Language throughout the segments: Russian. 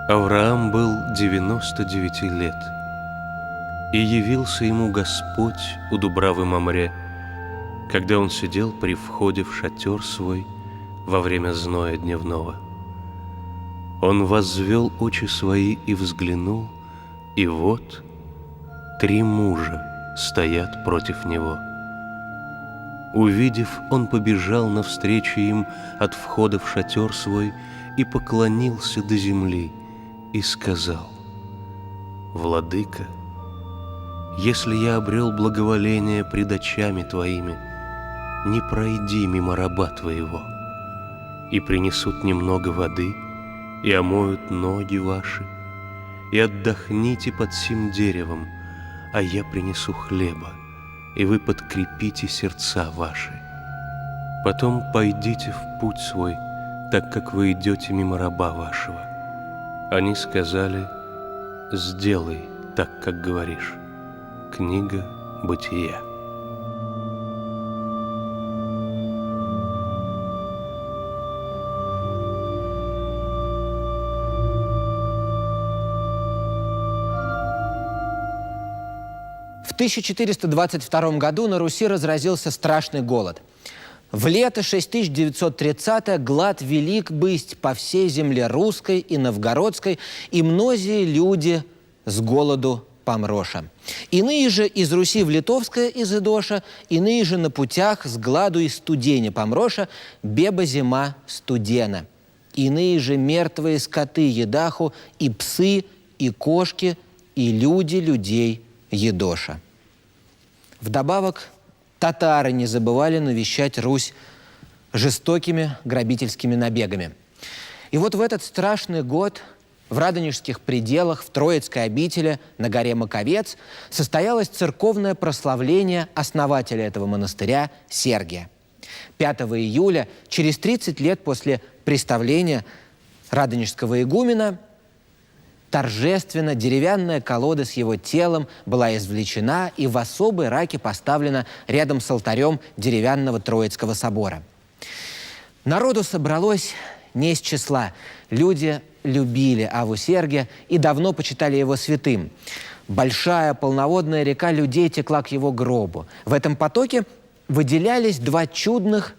Авраам был 99 лет, и явился ему Господь у Дубравы Мамре, когда он сидел при входе в шатер свой во время зноя дневного. Он воззвел очи свои и взглянул, и вот 3 мужа стоят против него. Увидев, он побежал навстречу им от входа в шатер свой и поклонился до земли, и сказал: «Владыка, если я обрел благоволение пред очами Твоими, не пройди мимо раба Твоего, и принесут немного воды, и омоют ноги ваши, и отдохните под сим деревом, а я принесу хлеба, и вы подкрепите сердца ваши. Потом пойдите в путь свой, так как вы идете мимо раба вашего». Они сказали: «Сделай так, как говоришь». Книга Бытия. В 1422 году на Руси разразился страшный голод. В лето 6930 глад велик бысть по всей земле русской и новгородской, и многие люди с голоду помроша. Иные же из Руси в Литовское изыдоша, иные же на путях с гладу и студене помроша, беба зима студена. Иные же мертвые скоты едаху, и псы, и кошки, и люди людей едоша. Вдобавок, татары не забывали навещать Русь жестокими грабительскими набегами. И вот в этот страшный год в Радонежских пределах, в Троицкой обители, на горе Маковец, состоялось церковное прославление основателя этого монастыря Сергия. 5 июля, через 30 лет после представления радонежского игумена, торжественно деревянная колода с его телом была извлечена и в особой раке поставлена рядом с алтарем деревянного Троицкого собора. Народу собралось не из числа. Люди любили Аву Сергия и давно почитали его святым. Большая полноводная река людей текла к его гробу. В этом потоке выделялись 2 чудных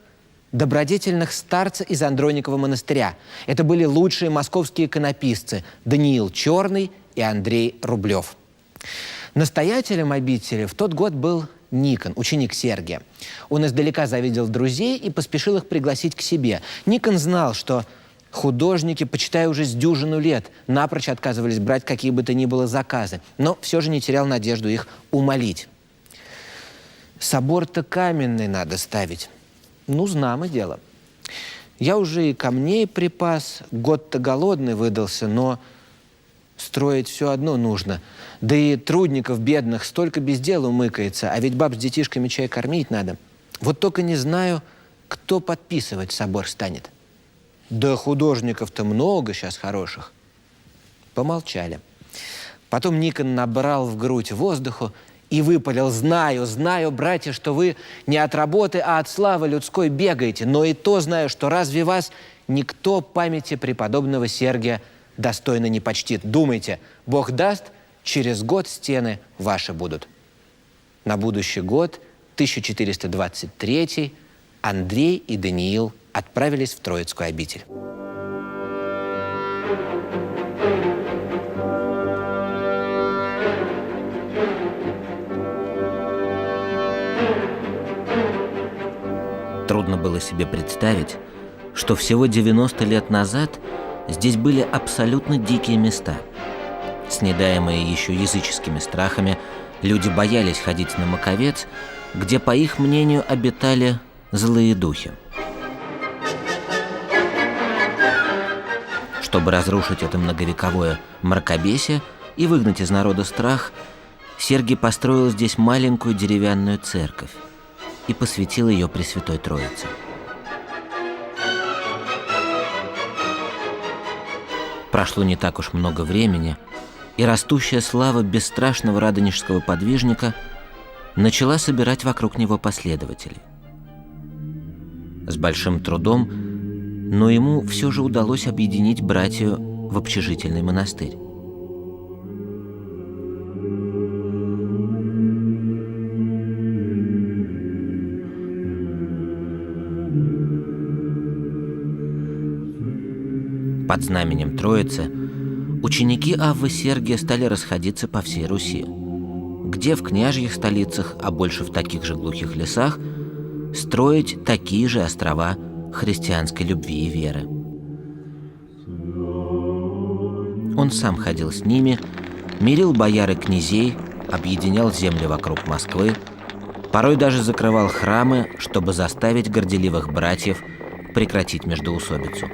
добродетельных старца из Андроникова монастыря. Это были лучшие московские иконописцы Даниил Черный и Андрей Рублев. Настоятелем обители в тот год был Никон, ученик Сергия. Он издалека завидел друзей и поспешил их пригласить к себе. Никон знал, что художники, почитая уже с дюжину лет, напрочь отказывались брать какие бы то ни было заказы, но все же не терял надежду их умолить. «Собор-то каменный надо ставить». «Ну, знамо дело. Я уже и камней припас, год-то голодный выдался, но строить все одно нужно. Да и трудников бедных столько без дела умыкается, а ведь баб с детишками чай кормить надо. Вот только не знаю, кто подписывать собор станет». «Да художников-то много сейчас хороших». Помолчали. Потом Никон набрал в грудь воздуху и выпалил: «Знаю, знаю, братья, что вы не от работы, а от славы людской бегаете, но и то знаю, что разве вас никто памяти преподобного Сергия достойно не почтит. Думайте, Бог даст, через год стены ваши будут». На будущий год, 1423, Андрей и Даниил отправились в Троицкую обитель. Трудно было себе представить, что всего 90 лет назад здесь были абсолютно дикие места. Снедаемые еще языческими страхами, люди боялись ходить на Маковец, где, по их мнению, обитали злые духи. Чтобы разрушить это многовековое мракобесие и выгнать из народа страх, Сергий построил здесь маленькую деревянную церковь и посвятил ее Пресвятой Троице. Прошло не так уж много времени, и растущая слава бесстрашного радонежского подвижника начала собирать вокруг него последователей. С большим трудом, но ему все же удалось объединить братью в общежительный монастырь. Под знаменем Троицы ученики Аввы Сергия стали расходиться по всей Руси, где в княжьих столицах, а больше в таких же глухих лесах, строить такие же острова христианской любви и веры. Он сам ходил с ними, мирил бояр и князей, объединял земли вокруг Москвы, порой даже закрывал храмы, чтобы заставить горделивых братьев прекратить междоусобицу.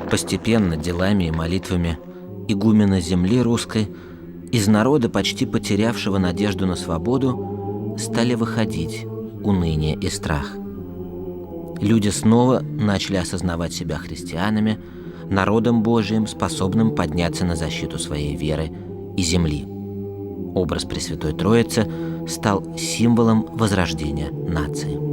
Постепенно делами и молитвами игумена земли русской из народа, почти потерявшего надежду на свободу, стали выходить уныние и страх. Люди снова начали осознавать себя христианами, народом Божиим, способным подняться на защиту своей веры и земли. Образ Пресвятой Троицы стал символом возрождения нации.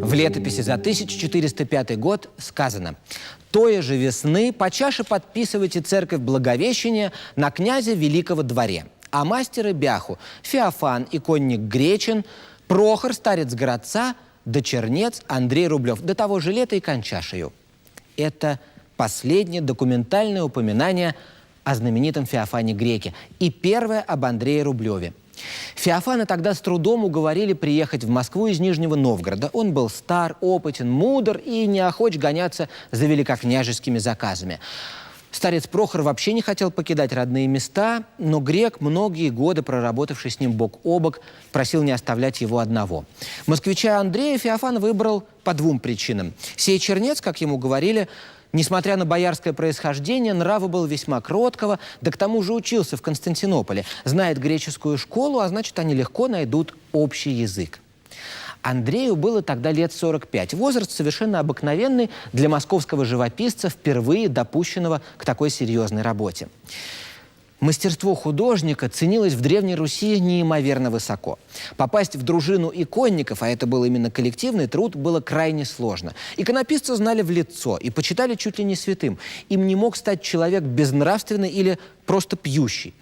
В летописи за 1405 год сказано: «Тое же весны по чаше подписывайте церковь Благовещения на князя Великого дворе, а мастеры бяху Феофан, иконник Гречин, Прохор, старец городца, да чернец Андрей Рублев, до того же лета и кончашею». Это последнее документальное упоминание о знаменитом Феофане Греке и первое об Андрее Рублеве. Феофана тогда с трудом уговорили приехать в Москву из Нижнего Новгорода. Он был стар, опытен, мудр и не охоч гоняться за великокняжескими заказами. Старец Прохор вообще не хотел покидать родные места, но Грек, многие годы проработавший с ним бок о бок, просил не оставлять его одного. Москвича Андрея Феофан выбрал по двум причинам. Сей чернец, как ему говорили, несмотря на боярское происхождение, нрава был весьма кроткого, да к тому же учился в Константинополе, знает греческую школу, а значит, они легко найдут общий язык. Андрею было тогда лет 45. Возраст совершенно обыкновенный для московского живописца, впервые допущенного к такой серьезной работе. Мастерство художника ценилось в Древней Руси неимоверно высоко. Попасть в дружину иконников, а это был именно коллективный труд, было крайне сложно. Иконописца знали в лицо и почитали чуть ли не святым. Им не мог стать человек безнравственный или просто пьющий.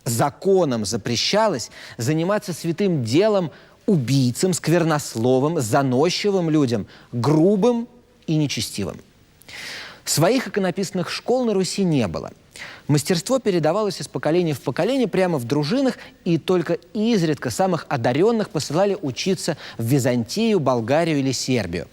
Законом запрещалось заниматься святым делом убийцам, сквернословом, заносчивым людям, грубым и нечестивым. Своих иконописных школ на Руси не было. Мастерство передавалось из поколения в поколение прямо в дружинах, и только изредка самых одаренных посылали учиться в Византию, Болгарию или Сербию.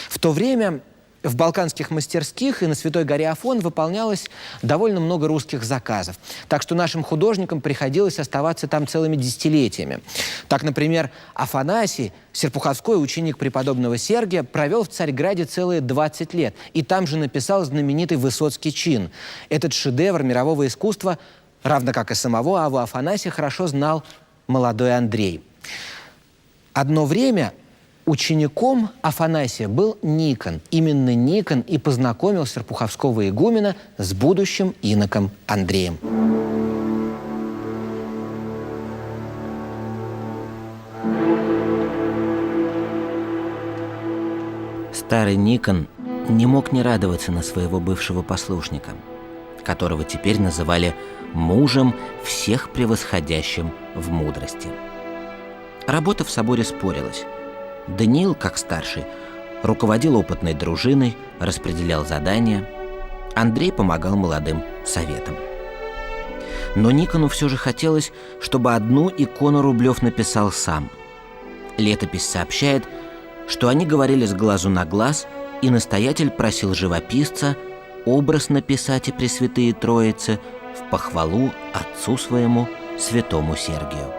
В то время в балканских мастерских и на Святой горе Афон выполнялось довольно много русских заказов. Так что нашим художникам приходилось оставаться там целыми десятилетиями. Так, например, Афанасий, серпуховской ученик преподобного Сергия, провел в Царьграде целые 20 лет. И там же написал знаменитый Высоцкий чин. Этот шедевр мирового искусства, равно как и самого Авву Афанасия, хорошо знал молодой Андрей. Одно время учеником Афанасия был Никон. Именно Никон и познакомил серпуховского игумена с будущим иноком Андреем. Старый Никон не мог не радоваться на своего бывшего послушника, которого теперь называли мужем, всех превосходящим в мудрости. Работа в соборе спорилась. Даниил, как старший, руководил опытной дружиной, распределял задания. Андрей помогал молодым советам. Но Никону все же хотелось, чтобы одну икону Рублев написал сам. Летопись сообщает, что они говорили с глазу на глаз, и настоятель просил живописца образ написать и Пресвятые Троицы в похвалу отцу своему, святому Сергию.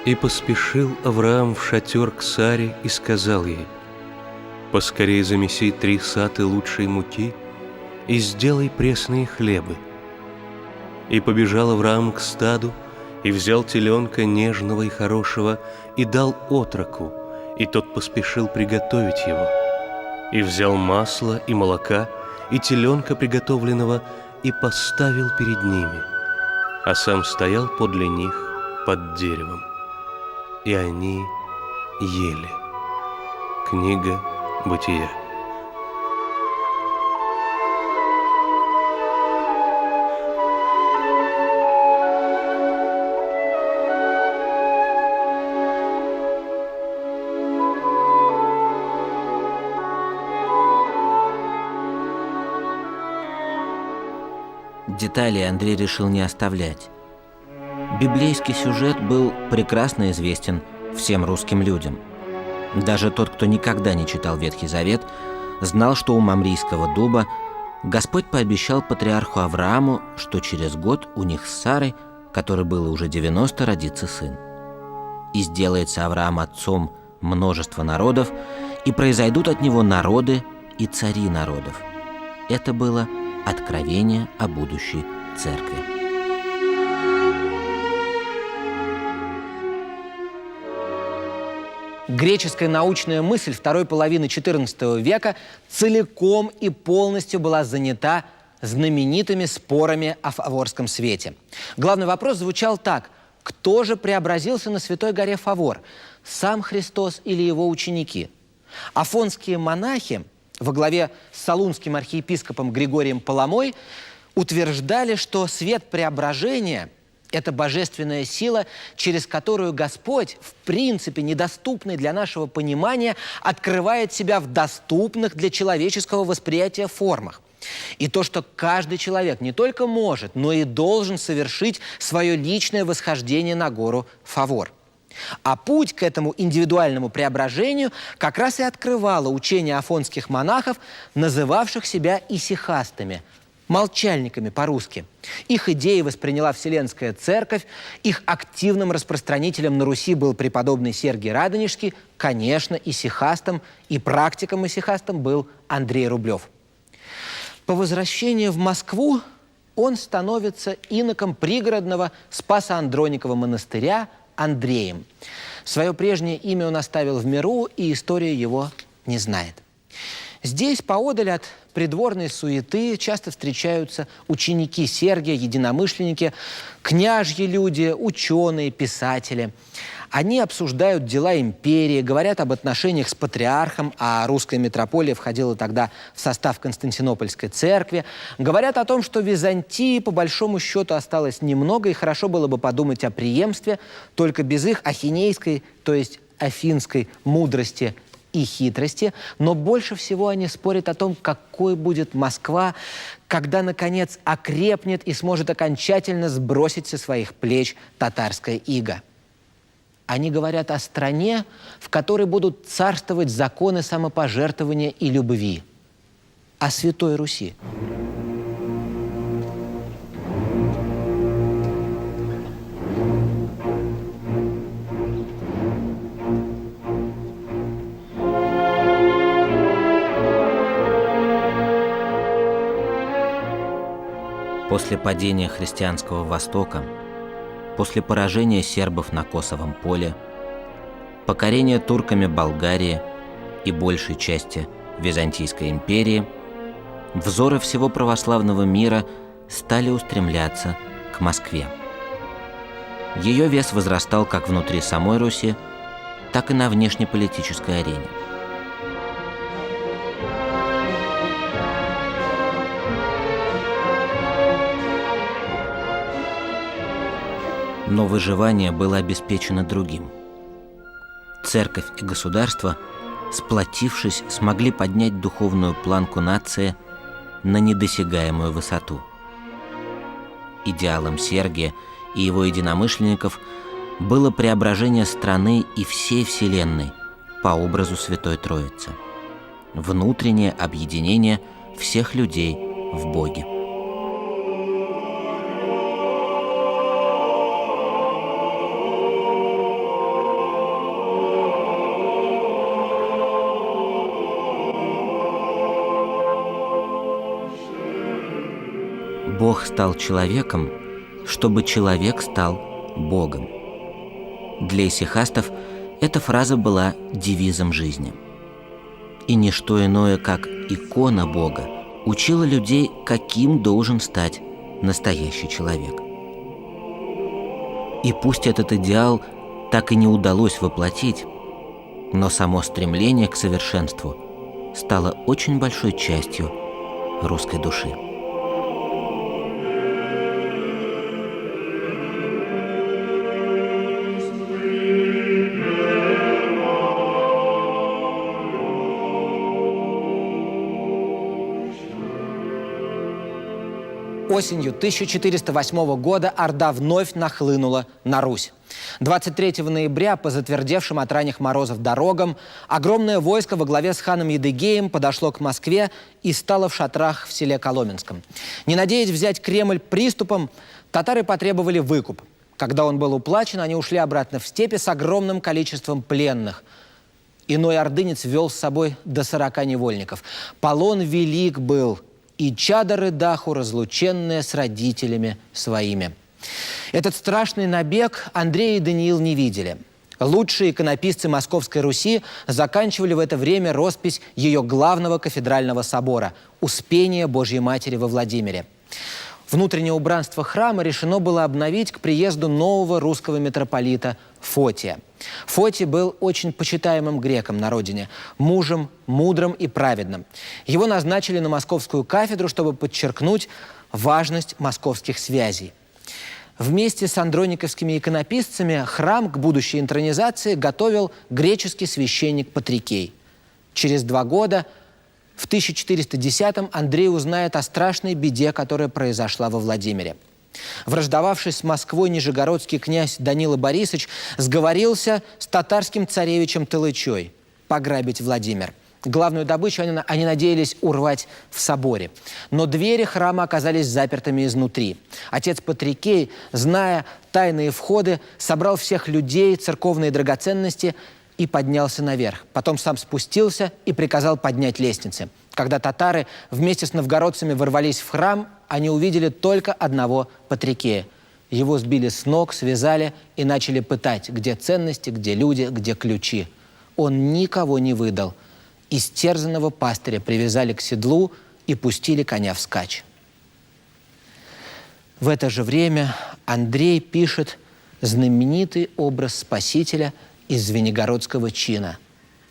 И поспешил Авраам в шатер к Саре и сказал ей: «Поскорей замеси 3 саты лучшей муки и сделай пресные хлебы». И побежал Авраам к стаду, и взял теленка нежного и хорошего, и дал отроку, и тот поспешил приготовить его. И взял масло и молока, и теленка приготовленного, и поставил перед ними, а сам стоял подле них под деревом. И они ели. Книга Бытия. Детали Андрей решил не оставлять. Библейский сюжет был прекрасно известен всем русским людям. Даже тот, кто никогда не читал Ветхий Завет, знал, что у Мамрийского дуба Господь пообещал патриарху Аврааму, что через год у них с Сарой, которой было уже 90, родится сын. И сделается Авраам отцом множества народов, и произойдут от него народы и цари народов. Это было откровение о будущей церкви. Греческая научная мысль второй половины XIV века целиком и полностью была занята знаменитыми спорами о Фаворском свете. Главный вопрос звучал так: кто же преобразился на Святой горе Фавор, сам Христос или его ученики? Афонские монахи во главе с салунским архиепископом Григорием Паламой утверждали, что свет преображения – это божественная сила, через которую Господь, в принципе недоступный для нашего понимания, открывает себя в доступных для человеческого восприятия формах. И то, что каждый человек не только может, но и должен совершить свое личное восхождение на гору Фавор. А путь к этому индивидуальному преображению как раз и открывало учение афонских монахов, называвших себя исихастами, молчальниками по-русски. Их идеи восприняла Вселенская Церковь, их активным распространителем на Руси был преподобный Сергий Радонежский, конечно, исихастом и практиком-исихастом был Андрей Рублев. По возвращении в Москву он становится иноком пригородного Спасо-Андроникова монастыря Андреем. Свое прежнее имя он оставил в миру, и история его не знает. Здесь, поодаль от придворной суеты, часто встречаются ученики Сергия, единомышленники, княжьи люди, ученые, писатели. Они обсуждают дела империи, говорят об отношениях с патриархом, а русская митрополия входила тогда в состав Константинопольской церкви. Говорят о том, что Византии, по большому счету, осталось немного, и хорошо было бы подумать о преемстве, только без их ахинейской, то есть афинской мудрости и хитрости. Но больше всего они спорят о том, какой будет Москва, когда, наконец, окрепнет и сможет окончательно сбросить со своих плеч татарское иго. Они говорят о стране, в которой будут царствовать законы самопожертвования и любви, о Святой Руси. После падения христианского Востока, после поражения сербов на Косовом поле, покорения турками Болгарии и большей части Византийской империи, взоры всего православного мира стали устремляться к Москве. Ее вес возрастал как внутри самой Руси, так и на внешнеполитической арене. Но выживание было обеспечено другим. Церковь и государство, сплотившись, смогли поднять духовную планку нации на недосягаемую высоту. Идеалом Сергия и его единомышленников было преображение страны и всей Вселенной по образу Святой Троицы, внутреннее объединение всех людей в Боге. Бог стал человеком, чтобы человек стал Богом. Для исихастов эта фраза была девизом жизни. И ничто иное, как икона Бога, учила людей, каким должен стать настоящий человек. И пусть этот идеал так и не удалось воплотить, но само стремление к совершенству стало очень большой частью русской души. Осенью 1408 года Орда вновь нахлынула на Русь. 23 ноября по затвердевшим от ранних морозов дорогам огромное войско во главе с ханом Едыгеем подошло к Москве и стало в шатрах в селе Коломенском. Не надеясь взять Кремль приступом, татары потребовали выкуп. Когда он был уплачен, они ушли обратно в степи с огромным количеством пленных. Иной ордынец вел с собой до 40 невольников. Полон велик был, и чадо рыдаху, разлученные с родителями своими. Этот страшный набег Андрей и Даниил не видели. Лучшие иконописцы Московской Руси заканчивали в это время роспись ее главного кафедрального собора – Успения Божьей Матери во Владимире. Внутреннее убранство храма решено было обновить к приезду нового русского митрополита Фотия. Фотий был очень почитаемым греком на родине, мужем мудрым и праведным. Его назначили на московскую кафедру, чтобы подчеркнуть важность московских связей. Вместе с андрониковскими иконописцами храм к будущей интронизации готовил греческий священник Патрикей. Через 2 года, в 1410-м, Андрей узнает о страшной беде, которая произошла во Владимире. Враждовавший с Москвой нижегородский князь Данила Борисович сговорился с татарским царевичем Талычой пограбить Владимир. Главную добычу они надеялись урвать в соборе. Но двери храма оказались запертыми изнутри. Отец Патрикей, зная тайные входы, собрал всех людей, церковные драгоценности и поднялся наверх. Потом сам спустился и приказал поднять лестницы. Когда татары вместе с новгородцами ворвались в храм, они увидели только одного Патрикея. Его сбили с ног, связали и начали пытать, где ценности, где люди, где ключи. Он никого не выдал. Истерзанного пастыря привязали к седлу и пустили коня вскачь. В это же время Андрей пишет знаменитый образ Спасителя из Звенигородского чина.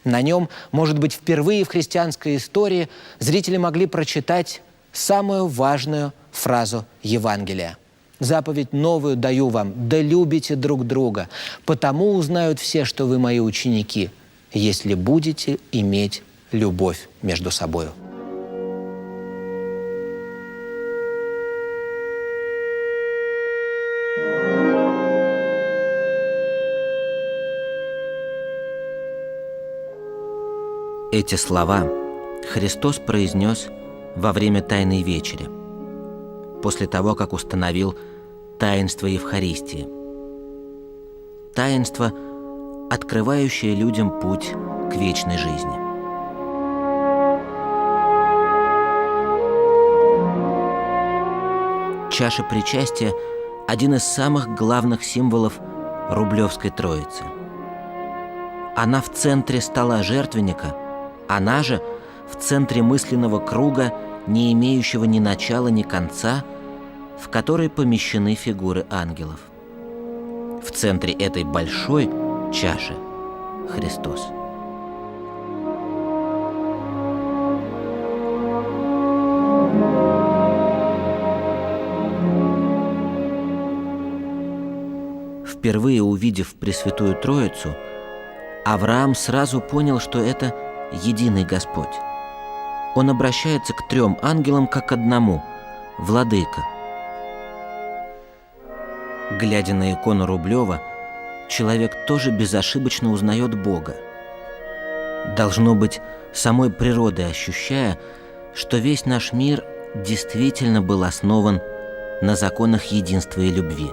На нем, может быть, впервые в христианской истории зрители могли прочитать самую важную фразу Евангелия. «Заповедь новую даю вам, да любите друг друга, потому узнают все, что вы мои ученики, если будете иметь любовь между собою». Эти слова Христос произнес во время Тайной вечери, после того, как установил таинство Евхаристии. Таинство, открывающее людям путь к вечной жизни. Чаша причастия – один из самых главных символов Рублевской Троицы. Она в центре стола жертвенника, она же в центре мысленного круга, не имеющего ни начала, ни конца, в который помещены фигуры ангелов. В центре этой большой чаши – Христос. Впервые увидев Пресвятую Троицу, Авраам сразу понял, что это единый Господь. Он обращается к 3 ангелам как к одному – Владыка. Глядя на икону Рублева, человек тоже безошибочно узнает Бога. Должно быть, самой природой ощущая, что весь наш мир действительно был основан на законах единства и любви,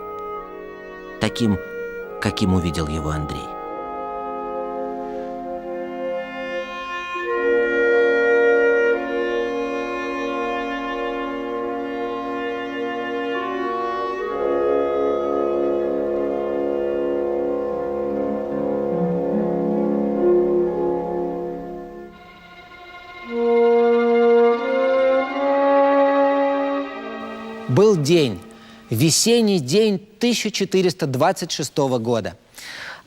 таким, каким увидел его Андрей. Был день, весенний день 1426 года.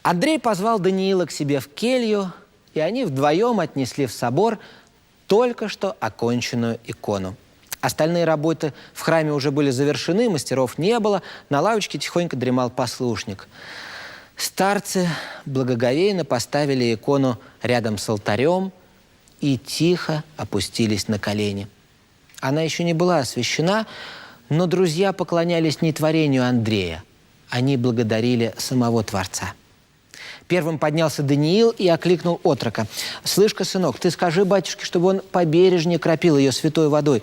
Андрей позвал Даниила к себе в келью, и они вдвоем отнесли в собор только что оконченную икону. Остальные работы в храме уже были завершены, мастеров не было, на лавочке тихонько дремал послушник. Старцы благоговейно поставили икону рядом с алтарем и тихо опустились на колени. Она еще не была освящена, но друзья поклонялись не творению Андрея, они благодарили самого Творца. Первым поднялся Даниил и окликнул отрока. «Слышь-ка, сынок, ты скажи батюшке, чтобы он побережнее кропил ее святой водой.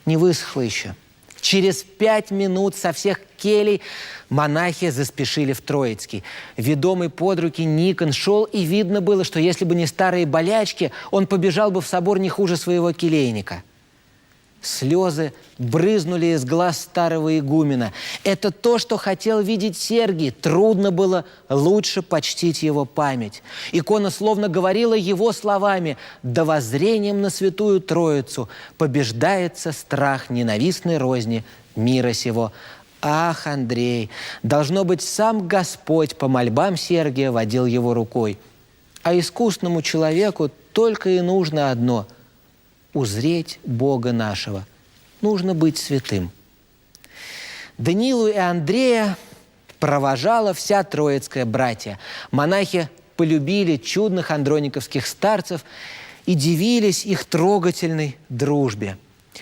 Не высохло еще». Через 5 минут со всех келей монахи заспешили в Троицкий. Ведомый под руки Никон шел, и видно было, что если бы не старые болячки, он побежал бы в собор не хуже своего келейника. Слезы брызнули из глаз старого игумена. Это то, что хотел видеть Сергий. Трудно было лучше почтить его память. Икона словно говорила его словами: «Да воззрением на святую Троицу побеждается страх ненавистной розни мира сего». Ах, Андрей, должно быть, сам Господь по мольбам Сергия водил его рукой. А искусному человеку только и нужно одно – узреть Бога нашего. Нужно быть святым. Даниилу и Андрея провожала вся троицкая братья. Монахи полюбили чудных андрониковских старцев и дивились их трогательной дружбе.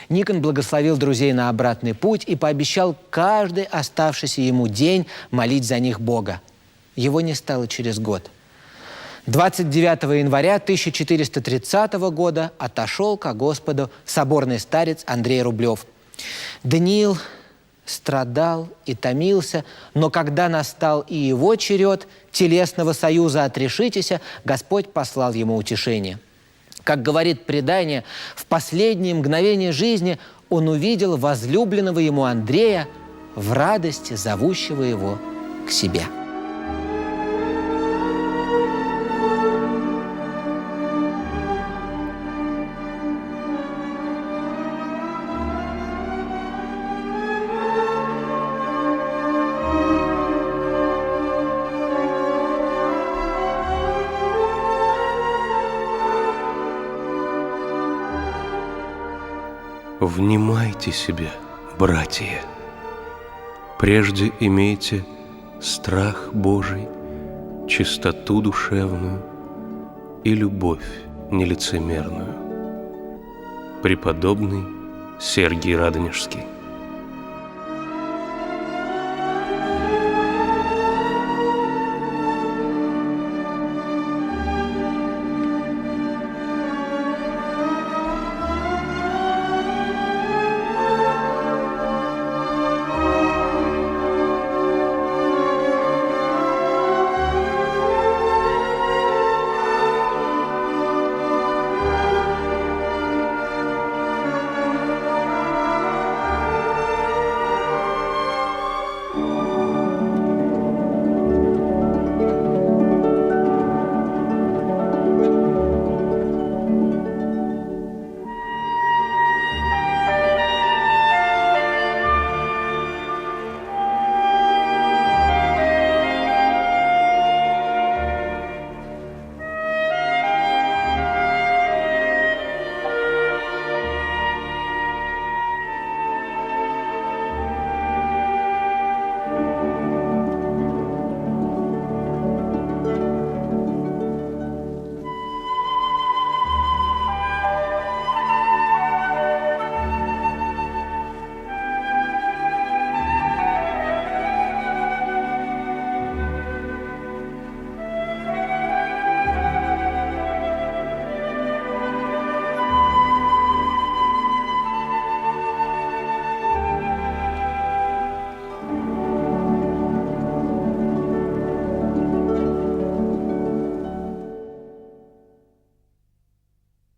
Никон благословил друзей на обратный путь и пообещал каждый оставшийся ему день молить за них Бога. Его не стало через год. 29 января 1430 года отошел ко Господу соборный старец Андрей Рублев. Даниил страдал и томился, но когда настал и его черед телесного союза «отрешитеся», Господь послал ему утешение. Как говорит предание, в последние мгновения жизни он увидел возлюбленного ему Андрея в радости, зовущего его к себе. Внимайте себе, братья, прежде имейте страх Божий, чистоту душевную и любовь нелицемерную. Преподобный Сергий Радонежский.